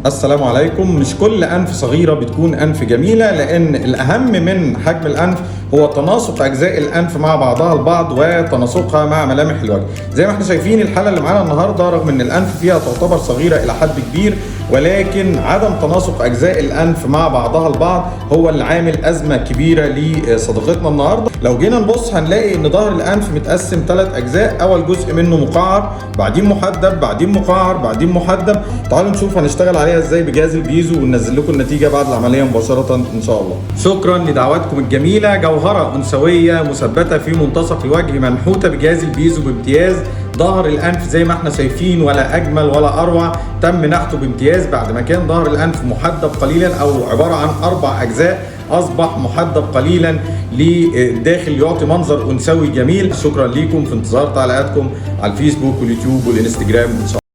السلام عليكم. مش كل أنف صغيرة بتكون أنف جميلة، لأن الأهم من حجم الأنف هو تناسق أجزاء الأنف مع بعضها البعض وتناسقها مع ملامح الوجه. زي ما احنا شايفين الحالة اللي معانا النهاردة، رغم أن الأنف فيها تعتبر صغيرة إلى حد كبير، ولكن عدم تناسق أجزاء الأنف مع بعضها البعض هو اللي عامل أزمة كبيرة لصديقتنا النهاردة. لو جينا نبص هنلاقي أن ظهر الأنف متقسم 3 أجزاء، أول جزء منه مقعر، بعدين محدب، بعدين مقعر، بعدين محدب. تعالوا نشوف هنشتغل عليها ازاي بجهاز البيزو وننزل لكم النتيجه بعد العمليه مباشره ان شاء الله. شكرا لدعواتكم الجميله. جوهره انثويه مثبته في منتصف الوجه، منحوته بجهاز البيزو بامتياز. ظهر الانف زي ما احنا شايفين ولا اجمل ولا اروع، تم نحته بامتياز بعد ما كان ظهر الانف محدب قليلا او عباره عن 4 اجزاء، اصبح محدب قليلا للداخل يعطي منظر انثوي جميل. شكرا ليكم، في انتظار تعليقاتكم على الفيسبوك واليوتيوب والانستجرام ان شاء الله.